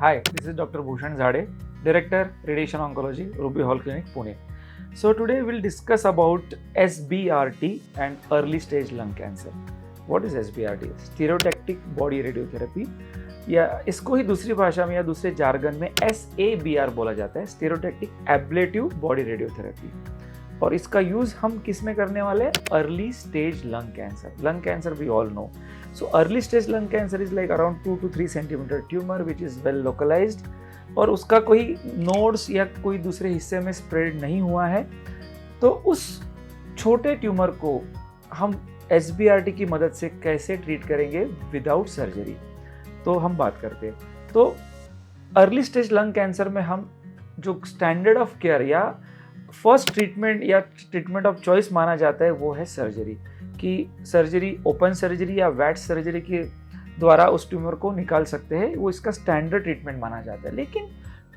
Hi, this is Dr. Bhushan Zade, Director, Radiation Oncology, Ruby Hall Clinic, Pune. So today we'll discuss about SBRT and early stage lung cancer. What is SBRT? Stereotactic body radiotherapy, या इसको ही दूसरी भाषा में या दूसरे jargon में SABR बोला जाता है, स्टीरियोटैक्टिक एब्लेटिव बॉडी रेडियोथेरेपी। और इसका यूज हम किस में करने वाले हैं? Early stage lung cancer. Lung cancer we all know. So early stage lung cancer is like around 2 to 3 centimetre tumour which is well localised, और उसका कोई नोड्स या कोई दूसरे हिस्से में स्प्रेड नहीं हुआ है। तो उस छोटे ट्यूमर को हम SBRT की मदद से कैसे ट्रीट करेंगे विदाउट सर्जरी, तो हम बात करते हैं। तो अर्ली स्टेज लंग कैंसर में हम जो स्टैंडर्ड ऑफ केयर या फर्स्ट ट्रीटमेंट या ट्रीटमेंट ऑफ चॉइस माना जाता है वो है सर्जरी। कि सर्जरी, ओपन सर्जरी या वैट सर्जरी के द्वारा उस ट्यूमर को निकाल सकते हैं, वो इसका स्टैंडर्ड ट्रीटमेंट माना जाता है। लेकिन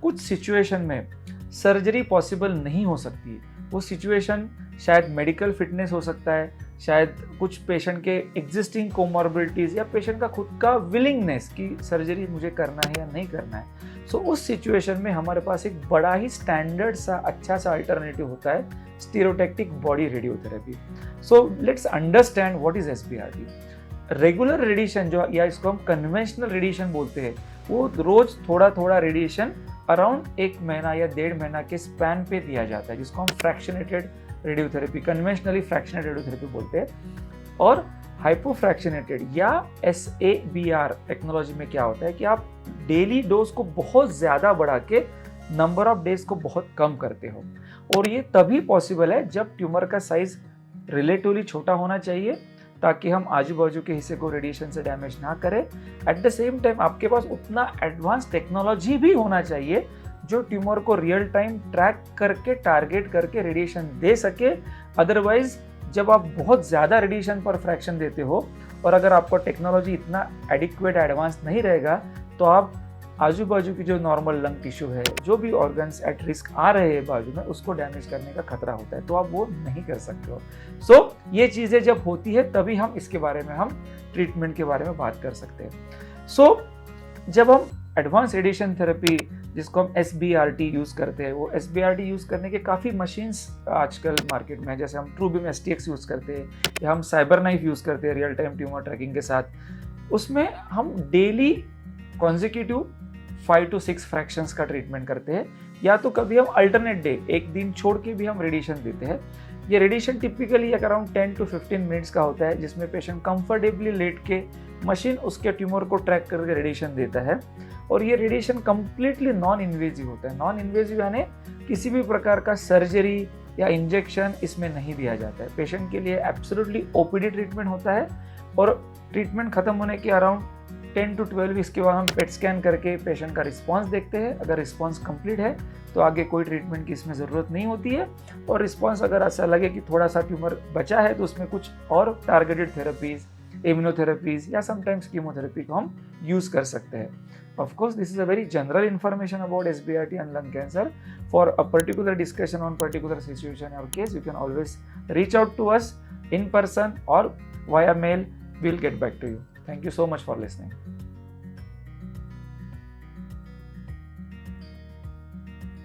कुछ सिचुएशन में सर्जरी पॉसिबल नहीं हो सकती। वो सिचुएशन शायद मेडिकल फिटनेस हो सकता है, शायद कुछ पेशेंट के एग्जिस्टिंग कोमॉर्बिडिटीज़ या पेशेंट का खुद का विलिंगनेस कि सर्जरी मुझे करना है या नहीं करना है। सो उस सिचुएशन में हमारे पास एक बड़ा ही स्टैंडर्ड सा अच्छा सा अल्टरनेटिव होता है stereotactic body radiotherapy. So let's understand what is SBRT। Regular radiation जो, या इसको हम कन्वेंशनल रेडिएशन बोलते हैं, वो रोज थोड़ा थोड़ा रेडिएशन अराउंड 1 महीना या 1.5 महीना के स्पैन पे दिया जाता है, जिसको हम फ्रैक्शनेटेड रेडियोथेरेपी, कन्वेंशनली फ्रैक्शनेटेड रेडियोथेरेपी बोलते हैं। और हाइपोफ्रैक्शनेटेड या SABR टेक्नोलॉजी में क्या होता है कि आप डेली डोज को बहुत ज़्यादा बढ़ा के नंबर ऑफ डेज को बहुत कम करते हो। और ये तभी पॉसिबल है जब ट्यूमर का साइज रिलेटिवली छोटा होना चाहिए, ताकि हम आजू बाजू के हिस्से को रेडिएशन से डैमेज ना करें। एट द सेम टाइम आपके पास उतना एडवांस टेक्नोलॉजी भी होना चाहिए जो ट्यूमर को रियल टाइम ट्रैक करके, टारगेट करके रेडिएशन दे सके। अदरवाइज जब आप बहुत ज़्यादा रेडिएशन पर फ्रैक्शन देते हो और अगर आपका टेक्नोलॉजी इतना एडिक्वेट एडवांस नहीं रहेगा, तो आप आजू बाजू की जो नॉर्मल लंग टिश्यू है, जो भी ऑर्गन्स एट रिस्क आ रहे हैं बाजू में, उसको डैमेज करने का खतरा होता है। तो आप वो नहीं कर सकते हो। सो ये चीज़ें जब होती है तभी हम इसके बारे में, हम ट्रीटमेंट के बारे में बात कर सकते हैं। सो जब हम एडवांस रेडिएशन थेरेपी, जिसको हम SBRT यूज़ करते हैं, वो SBRT यूज़ करने के काफ़ी मशीन्स आजकल मार्केट में है। जैसे हम TrueBeam STX यूज़ करते हैं या हम CyberKnife यूज़ करते हैं रियल टाइम ट्यूमर ट्रैकिंग के साथ। उसमें हम डेली कॉन्जिक्यूटिव 5 to 6 फ्रैक्शंस का ट्रीटमेंट करते हैं, या तो कभी हम अल्टरनेट डे, एक दिन छोड़ के भी हम रेडिएशन देते हैं। ये radiation typically around 10 to 15 minutes का होता है, जिसमें पेशेंट कंफर्टेबली लेट के मशीन उसके ट्यूमर को ट्रैक करके रेडिएशन देता है। और ये रेडिएशन कंप्लीटली नॉन इन्वेजिव होता है। नॉन इन्वेजिव यानी किसी भी प्रकार का सर्जरी या इंजेक्शन इसमें नहीं दिया जाता है। पेशेंट के लिए एब्सोल्युटली OPD ट्रीटमेंट होता है, और ट्रीटमेंट खत्म होने के अराउंड 10 to 12 वीक्स के बाद हम पेट स्कैन करके पेशेंट का रिस्पांस देखते हैं। अगर रिस्पांस कंप्लीट है तो आगे कोई ट्रीटमेंट की इसमें ज़रूरत नहीं होती है। और रिस्पांस अगर ऐसा लगे कि थोड़ा सा ट्यूमर बचा है, तो उसमें कुछ और टारगेटेड थेरेपीज, इम्यूनोथेरेपीज या समटाइम्स कीमोथेरेपी को हम यूज़ कर सकते हैं। Of course, this is a very general information about SBRT and lung cancer. For a particular discussion on particular situation or case, you can always reach out to us in person or via mail. We'll get back to you. Thank you so much for listening.